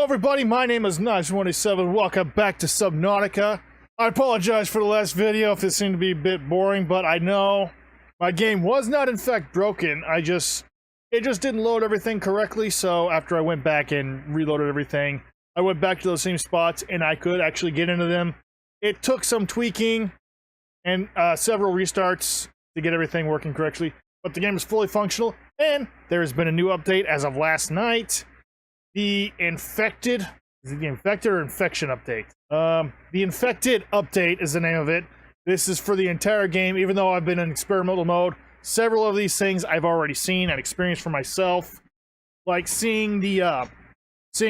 Hello everybody, my name is Nice27. Welcome back to Subnautica. I apologize for the last video if it seemed to be a bit boring, but I know my game was not in fact broken. It just didn't load everything correctly, so after I went back and reloaded everything, I went back to those same spots and I could actually get into them. It took some tweaking and several restarts to get everything working correctly, but the game is fully functional, and there has been a new update as of last night. The infected, is it the infected or infection update? The infected update is the name of it. This is for the entire game, even though I've been in experimental mode. Several of these things I've already seen and experienced for myself, like seeing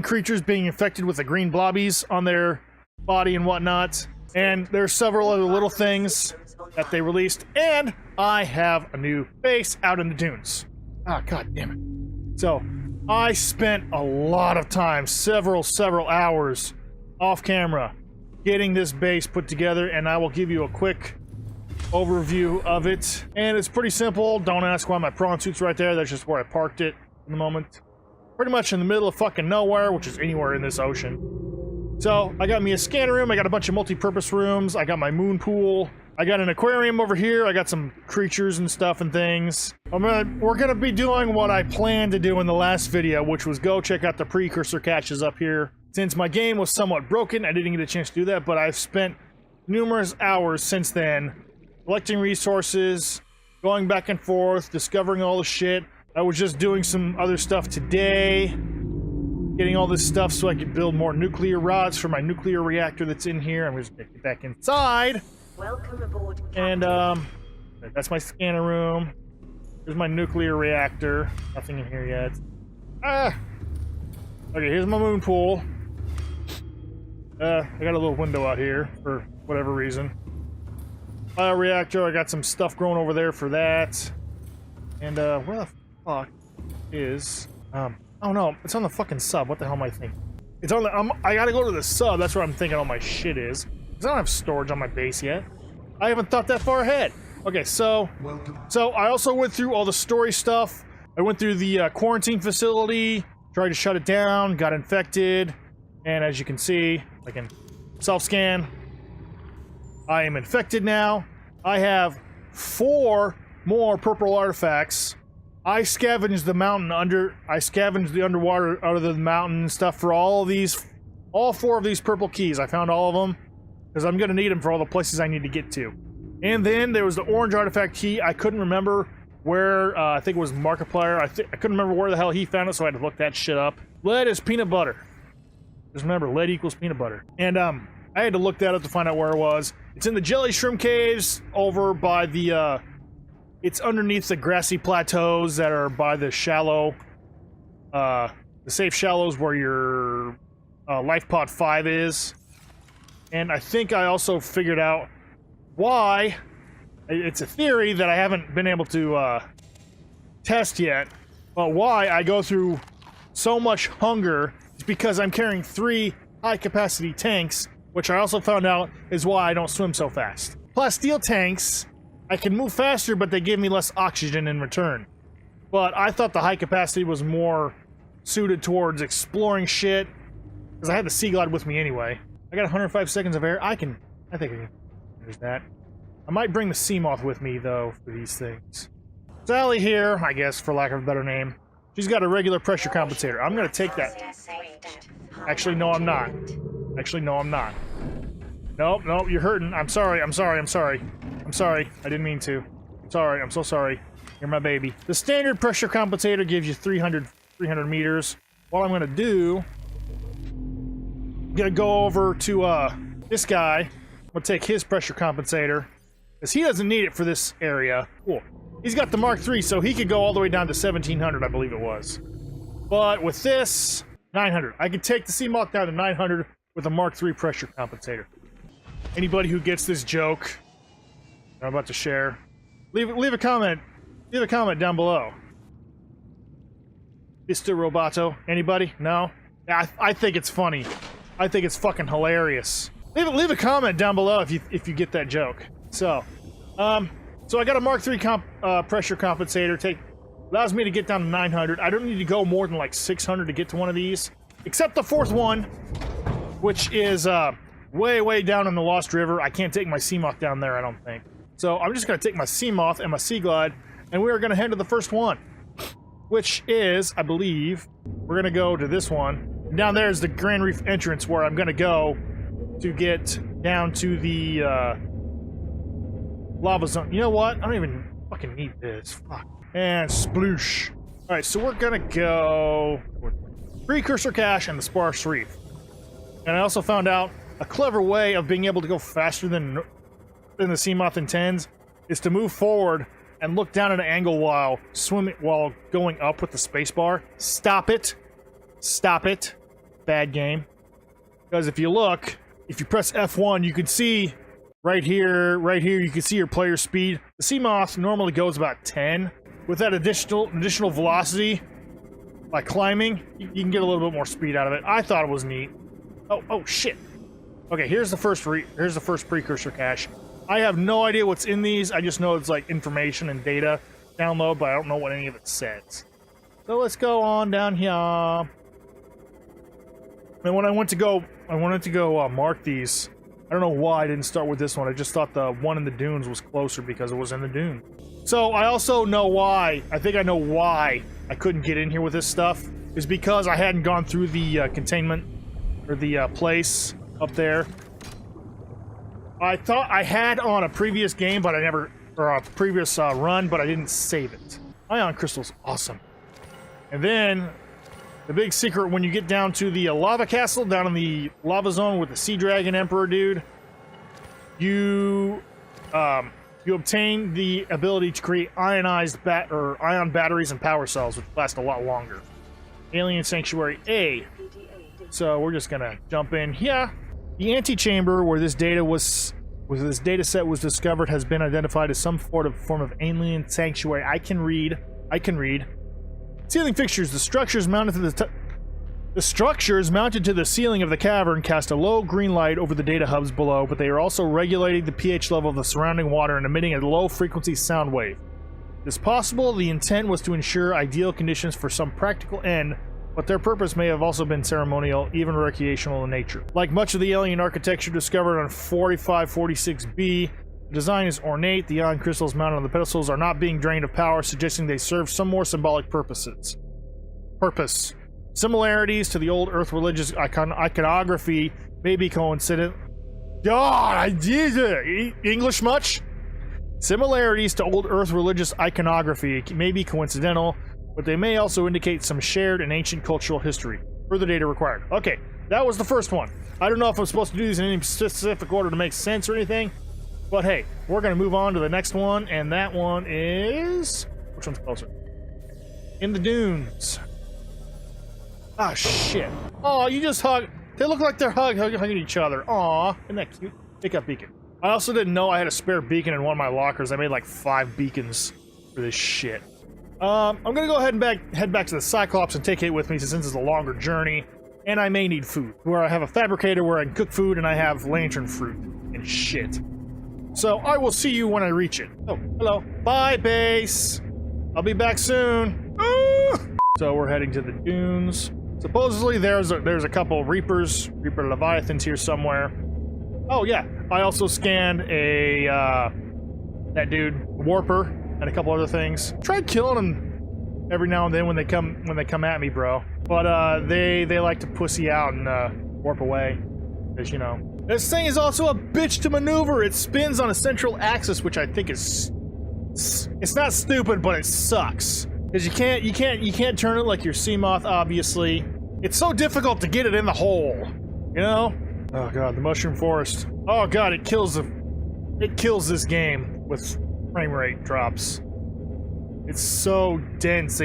creatures being infected with the green blobbies on their body and whatnot. And there's several other little things that they released, and I have a new base out in the dunes. Ah, god damn it. So I spent a lot of time, several hours off camera getting this base put together, and I will give you a quick overview of it. And it's pretty simple. Don't ask why my prawn suit's right there. That's just where I parked it in the moment. Pretty much in the middle of fucking nowhere, which is anywhere in this ocean. So I got me a scanner room, I got a bunch of multi-purpose rooms, I got my moon pool, I got an aquarium over here, I got some creatures and stuff and things. We're gonna be doing what I planned to do in the last video, which was go check out the precursor caches up here. Since my game was somewhat broken, I didn't get a chance to do that, but I've spent numerous hours since then collecting resources, going back and forth, discovering all the shit. I was just doing some other stuff today, getting all this stuff so I could build more nuclear rods for my nuclear reactor that's in here. I'm just gonna get back inside. Welcome aboard, Captain. And that's my scanner room. Here's my nuclear reactor. Nothing in here yet. Okay, here's my moon pool. I got a little window out here for whatever reason. Bioreactor, I got some stuff growing over there for that. And where the fuck is oh no, it's on the fucking sub. What the hell am I thinking? It's on the I gotta go to the sub. That's where I'm thinking all my shit is. I don't have storage on my base yet. I haven't thought that far ahead. Okay, so I also went through all the story stuff. I went through the quarantine facility, tried to shut it down, got infected, and as you can see, I can self-scan. I am infected now. I have 4 more purple artifacts. I scavenged the mountain I scavenged the underwater out of the mountain and stuff for all 4 of these purple keys. I found all of them, because I'm going to need them for all the places I need to get to. And then there was the orange artifact key. I couldn't remember where, I think it was Markiplier. I couldn't remember where the hell he found it, so I had to look that shit up. Lead is peanut butter. Just remember, lead equals peanut butter. And I had to look that up to find out where it was. It's in the jelly shrimp caves over by the, it's underneath the grassy plateaus that are by the shallow, the safe shallows where your life pod 5 is. And I think I also figured out why, it's a theory that I haven't been able to test yet, but why I go through so much hunger is because I'm carrying 3 high-capacity tanks, which I also found out is why I don't swim so fast. Plasteel tanks, I can move faster, but they give me less oxygen in return. But I thought the high capacity was more suited towards exploring shit, because I had the Sea Glide with me anyway. I got 105 seconds of air. I think I can use that. I might bring the Sea Moth with me, though, for these things. Sally here, I guess, for lack of a better name. She's got a regular pressure compensator. I'm gonna take that. Actually, no, I'm not. Actually, no, I'm not. Nope, you're hurting. I'm sorry. I'm sorry. I didn't mean to. Sorry, I'm so sorry. You're my baby. The standard pressure compensator gives you 300 meters. What I'm gonna do, I'm gonna go over to this guy. I'm gonna take his pressure compensator, because he doesn't need it for this area. Cool. He's got the Mark III, so he could go all the way down to 1700, I believe it was. But with this, 900. I could take the Sea Moth down to 900 with a Mark III pressure compensator. Anybody who gets this joke I'm about to share, leave a comment. Leave a comment down below. Mr. Roboto. Anybody? No? Yeah, I think it's funny. I think it's fucking hilarious. Leave a comment down below if you get that joke. So I got a Mark III pressure compensator. Allows me to get down to 900. I don't need to go more than like 600 to get to one of these. except the fourth one, which is way down in the Lost River. I can't take my Seamoth down there, I don't think. So I'm just going to take my Seamoth and my Sea Glide, and we are going to head to the first one, which is, I believe, we're going to go to this one. And down there is the Grand Reef entrance where I'm going to go to get down to the lava zone. You know what? I don't even fucking need this. Fuck. And sploosh. Alright, so we're going to go Precursor Cache and the Sparse Reef. And I also found out a clever way of being able to go faster than the Seamoth intends is to move forward and look down at an angle while swimming, while going up with the spacebar. Stop it. Stop it. Bad game. Because if you look, if you press F1, you can see right here, you can see your player speed. The Seamoth normally goes about 10. With that additional velocity, by climbing, you can get a little bit more speed out of it. I thought it was neat. Oh shit. Okay, here's the first precursor cache. I have no idea what's in these. I just know it's like information and data download, but I don't know what any of it says. So let's go on down here. And when I wanted to go mark these. I don't know why I didn't start with this one. I just thought the one in the dunes was closer because it was in the dunes. So I also know why. I think I know why I couldn't get in here with this stuff. Is because I hadn't gone through the containment or the place up there. I thought I had on a previous game, but I never, or a previous run, but I didn't save it. Ion crystal's awesome. And then the big secret when you get down to the lava castle down in the lava zone with the Sea Dragon Emperor dude, you obtain the ability to create ionized ion batteries and power cells, which last a lot longer. Alien Sanctuary A. So we're just gonna jump in here. The antechamber where this data set was discovered has been identified as some form of alien sanctuary. I can read. Ceiling fixtures. The structures mounted to the ceiling of the cavern cast a low green light over the data hubs below, but they are also regulating the pH level of the surrounding water and emitting a low frequency sound wave. It is possible the intent was to ensure ideal conditions for some practical end, but their purpose may have also been ceremonial, even recreational in nature. Like much of the alien architecture discovered on 4546b, the design is ornate. The ion crystals mounted on the pedestals are not being drained of power, suggesting they serve some more symbolic purpose. Similarities to the old Earth religious iconography may be coincident. God, I did it! English much? Similarities to old Earth religious iconography may be coincidental, but they may also indicate some shared and ancient cultural history. Further data required. Okay, that was the first one. I don't know if I'm supposed to do these in any specific order to make sense or anything, but hey, we're going to move on to the next one, and that one is... Which one's closer? In the dunes. Ah, shit. Oh, you just hug... They look like they're hugging each other. Aw, isn't that cute? Pick up beacon. I also didn't know I had a spare beacon in one of my lockers. I made like 5 beacons for this shit. I'm gonna go ahead and head back to the Cyclops and take it with me since it's a longer journey, and I may need food. Where I have a fabricator where I can cook food, and I have lantern fruit and shit. So I will see you when I reach it. Oh, hello. Bye, base. I'll be back soon. So we're heading to the dunes. Supposedly there's a couple Reaper Leviathans here somewhere. Oh yeah, I also scanned that dude Warper and a couple other things. Tried killing them every now and then when they come at me, bro. But they like to pussy out and warp away, as you know. This thing is also a bitch to maneuver. It spins on a central axis, which I think is it's not stupid, but it sucks. Because you can't turn it like your Seamoth, obviously. It's so difficult to get it in the hole, you know? Oh god, the mushroom forest. Oh god, it kills this game with frame rate drops. It's so dense.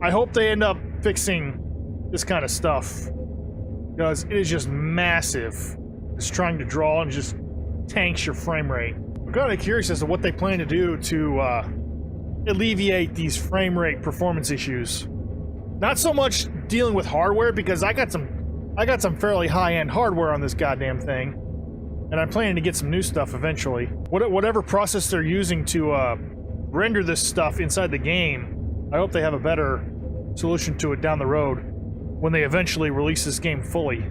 I hope they end up fixing this kind of stuff, because it is just massive. It's trying to draw and just tanks your frame rate. I'm kind of curious as to what they plan to do to alleviate these frame rate performance issues. Not so much dealing with hardware, because I got some fairly high-end hardware on this goddamn thing, and I'm planning to get some new stuff eventually. Whatever process they're using to render this stuff inside the game, I hope they have a better solution to it down the road. when they eventually release this game fully.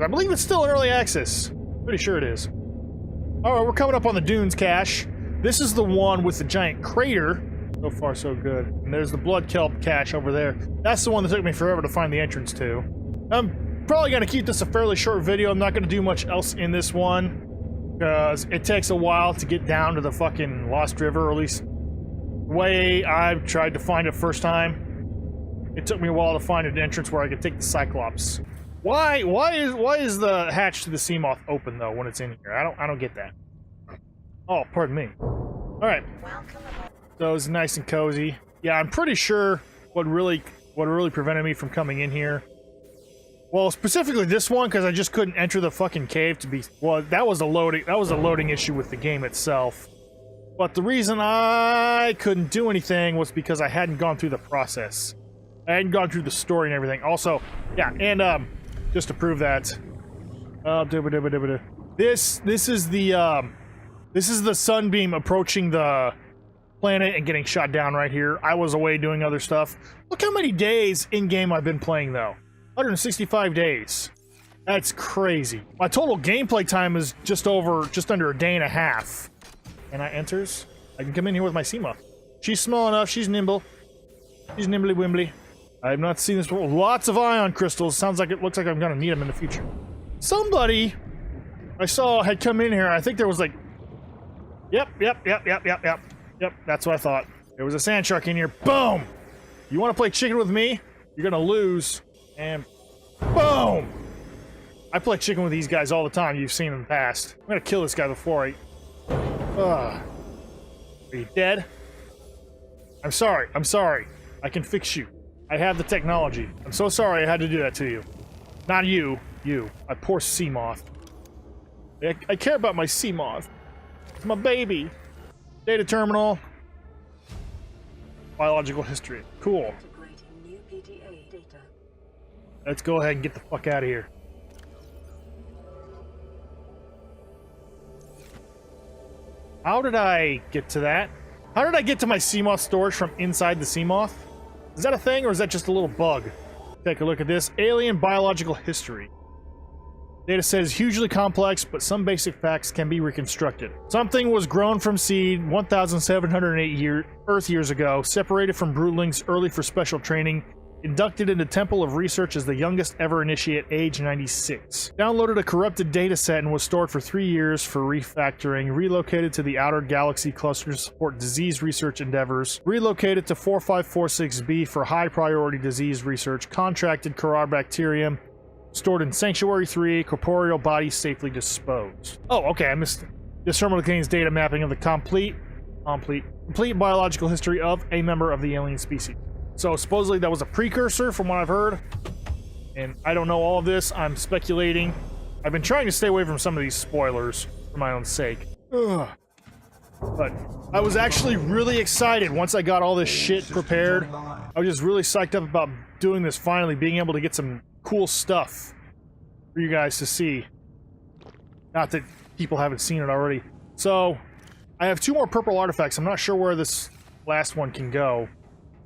I believe it's still in early access. Pretty sure it is. Alright, we're coming up on the Dunes Cache. This is the one with the giant crater. So far, so good. And there's the blood kelp cache over there. That's the one that took me forever to find the entrance to. I'm probably going to keep this a fairly short video. I'm not going to do much else in this one, because it takes a while to get down to the fucking Lost River, or at least the way I tried to find it first time. It took me a while to find an entrance where I could take the Cyclops. Why is the hatch to the sea moth open though when it's in here? I don't get that. Oh, pardon me. All right. So it's nice and cozy. Yeah, I'm pretty sure what really prevented me from coming in here. Well, specifically this one, because I just couldn't enter the fucking cave to be. Well, that was a loading issue with the game itself. But the reason I couldn't do anything was because I hadn't gone through the process. I hadn't gone through the story and everything. Also, yeah, and just to prove that, this is the sunbeam approaching the planet and getting shot down right here. I was away doing other stuff. Look how many days in game I've been playing though. 165 days. That's crazy. My total gameplay time is just under a day and a half. And I enters. I can come in here with my Seamoth. She's small enough. She's nimble. She's nimbly wimbly. I have not seen this before. Lots of ion crystals. Sounds like it looks like I'm gonna need them in the future. Somebody I saw had come in here. I think there was like. Yep. That's what I thought. There was a sand shark in here. Boom! You want to play chicken with me? You're gonna lose. And boom! I play chicken with these guys all the time. You've seen in the past. I'm gonna kill this guy before I. Are you dead? I'm sorry. I can fix you. I have the technology. I'm so sorry I had to do that to you. Not you. You. My poor sea moth. I care about my sea moth. It's my baby. Data terminal. Biological history. Cool. Let's go ahead and get the fuck out of here. How did I get to that? How did I get to my Seamoth storage from inside the Seamoth? Is that a thing, or is that just a little bug? Take a look at this. Alien biological history. Data says hugely complex, but some basic facts can be reconstructed. Something was grown from seed 1,708 Earth years ago, separated from broodlings early for special training, inducted into Temple of Research as the youngest ever initiate, age 96. Downloaded a corrupted data set and was stored for 3 years for refactoring, relocated to the outer galaxy cluster to support disease research endeavors, relocated to 4546b for high priority disease research, contracted Karar bacterium, stored in Sanctuary 3, corporeal body safely disposed. Oh, okay, I missed it. This terminal contains data mapping of the complete biological history of a member of the alien species. So supposedly that was a precursor from what I've heard. And I don't know all of this. I'm speculating. I've been trying to stay away from some of these spoilers for my own sake. Ugh. But I was actually really excited once I got all this shit prepared. I was just really psyched up about doing this finally, being able to get some cool stuff for you guys to see. Not that people haven't seen it already. So, I have 2 more purple artifacts. I'm not sure where this last one can go.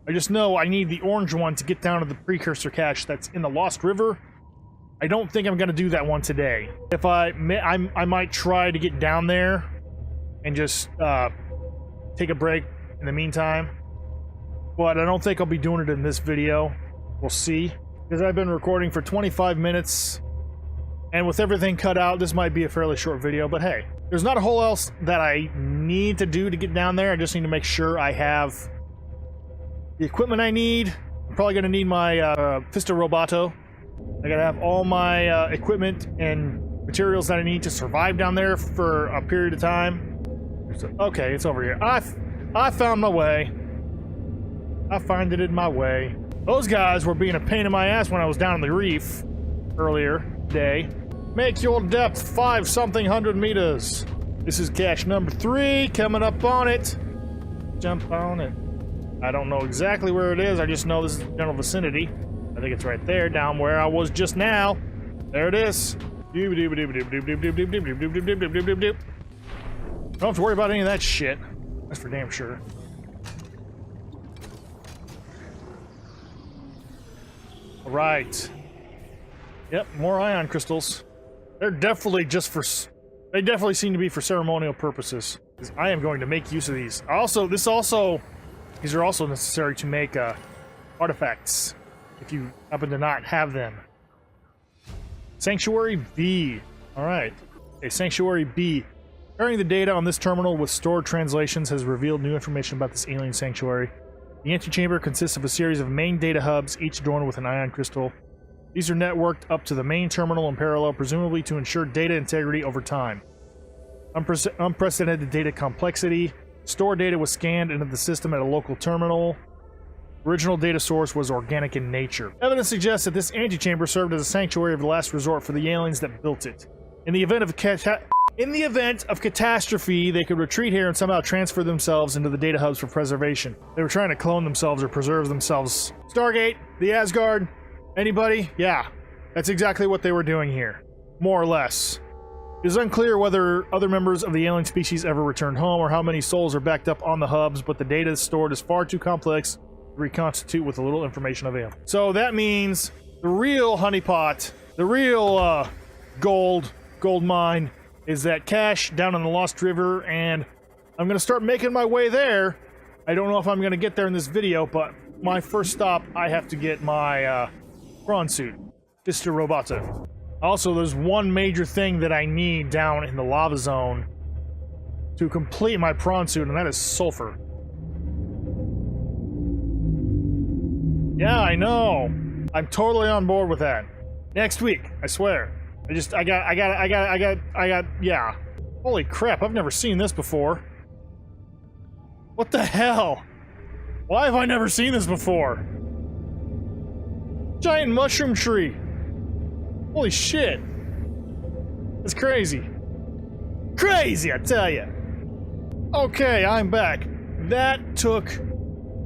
I just know I need the orange one to get down to the precursor cache that's in the Lost River. I don't think I'm going to do that one today. If I might try to get down there and just take a break in the meantime. But I don't think I'll be doing it in this video. We'll see. Because I've been recording for 25 minutes. And with everything cut out, this might be a fairly short video. But hey, there's not a whole else that I need to do to get down there. I just need to make sure I have the equipment I need. I'm probably going to need my Fisto Roboto. I gotta have all my equipment and materials that I need to survive down there for a period of time. Okay, it's over here. I found my way. I find it in my way. Those guys were being a pain in my ass when I was down in the reef earlier today. Make your depth 5-something-hundred meters. This is cache number 3, coming up on it. Jump on it. I don't know exactly where it is. I just know this is the general vicinity. I think it's right there, down where I was just now. There it is. Don't have to worry about any of that shit. That's for damn sure. Alright. Yep, more ion crystals. They're definitely just for... They definitely seem to be for ceremonial purposes. I am going to make use of these. These are also necessary to make artifacts, if you happen to not have them. Sanctuary B. Alright. Okay, Sanctuary B. Sharing the data on this terminal with stored translations has revealed new information about this alien sanctuary. The antechamber consists of a series of main data hubs, each adorned with an ion crystal. These are networked up to the main terminal in parallel, presumably to ensure data integrity over time. Unprecedented data complexity. Stored data was scanned into the system at a local terminal. Original data source was organic in nature. Evidence suggests that this antechamber served as a sanctuary of the last resort for the aliens that built it. In the event of catastrophe, they could retreat here and somehow transfer themselves into the data hubs for preservation. They were trying to clone themselves or preserve themselves. Stargate, the Asgard, anybody? Yeah, that's exactly what they were doing here. More or less. It is unclear whether other members of the alien species ever returned home or how many souls are backed up on the hubs, but the data stored is far too complex to reconstitute with the little information available. So that means the real honeypot, the real gold mine, is that cache down in the Lost River, and I'm going to start making my way there. I don't know if I'm going to get there in this video, but my first stop, I have to get my prawn suit, Mr. Roboto. Also, there's one major thing that I need down in the lava zone to complete my prawn suit, and that is sulfur. Yeah, I know. I'm totally on board with that. Next week, I swear. Yeah. Holy crap, I've never seen this before. What the hell? Why have I never seen this before? Giant mushroom tree. Holy shit. That's crazy. Crazy, I tell ya. Okay, I'm back. That took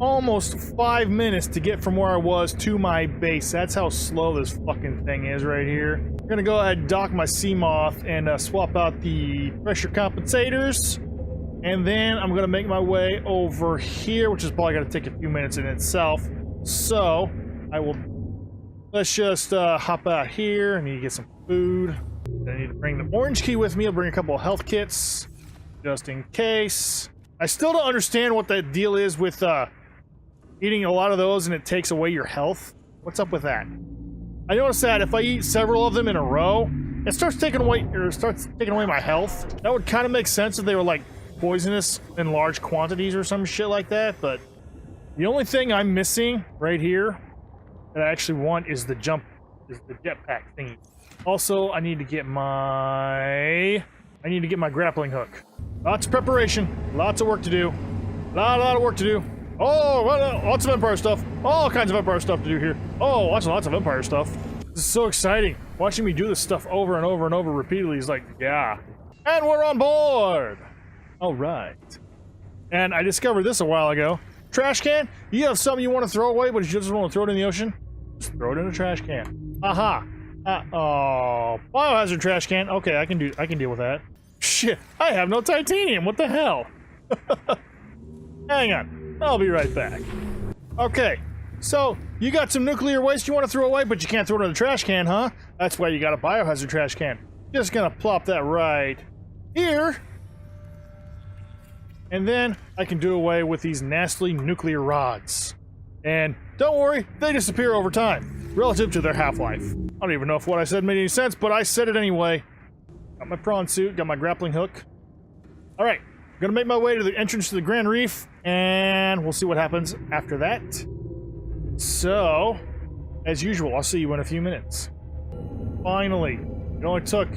almost 5 minutes to get from where I was to my base. That's how slow this fucking thing is right here. I'm gonna go ahead and dock my Seamoth and swap out the pressure compensators. And then I'm gonna make my way over here, which is probably gonna take a few minutes in itself. So, let's just hop out here. I need to get some food. I need to bring the orange key with me. I'll bring a couple of health kits, just in case. I still don't understand what the deal is with eating a lot of those and it takes away your health. What's up with that? I noticed that if I eat several of them in a row, it starts taking away my health. That would kind of make sense if they were like poisonous in large quantities or some shit like that, but the only thing I'm missing right here that I actually want is the jetpack thingy. Also, I need to get my grappling hook. Lots of preparation, lots of work to do. Lot of work to do. Oh, lots of Empire stuff. All kinds of Empire stuff to do here. Oh, lots of Empire stuff. This is so exciting. Watching me do this stuff over and over and over repeatedly is like, yeah. And we're on board! Alright. And I discovered this a while ago. Trash can? You have something you want to throw away, but you just want to throw it in the ocean? Just throw it in a trash can. Aha! Oh, biohazard trash can. Okay, I can deal with that. Shit, I have no titanium. What the hell? Hang on. I'll be right back. Okay, so you got some nuclear waste you want to throw away, but you can't throw it in the trash can, huh? That's why you got a biohazard trash can. Just gonna plop that right here. And then I can do away with these nasty nuclear rods. And don't worry, they disappear over time, relative to their half-life. I don't even know if what I said made any sense, but I said it anyway. Got my prawn suit, got my grappling hook. Alright, I'm gonna make my way to the entrance to the Grand Reef, and we'll see what happens after that. So, as usual, I'll see you in a few minutes. Finally, it only took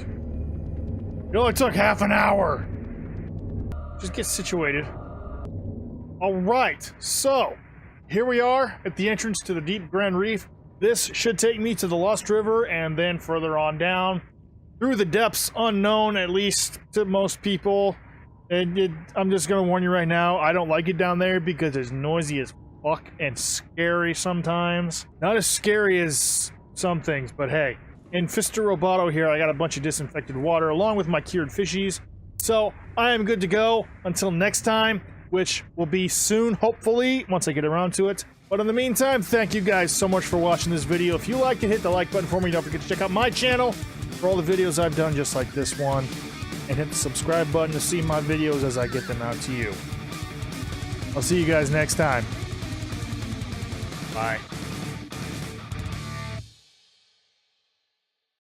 half an hour. Just get situated. Alright, so here we are at the entrance to the deep Grand Reef. This should take me to the Lost River and then further on down through the depths unknown, at least to most people. I'm just gonna warn you right now, I don't like it down there because it's noisy as fuck and scary sometimes. Not as scary as some things, but hey. In Mr. Roboto here, I got a bunch of disinfected water along with my cured fishies. So, I am good to go until next time, which will be soon, hopefully, once I get around to it. But in the meantime, thank you guys so much for watching this video. If you liked it, hit the like button for me. Don't forget to check out my channel for all the videos I've done just like this one. And hit the subscribe button to see my videos as I get them out to you. I'll see you guys next time. Bye.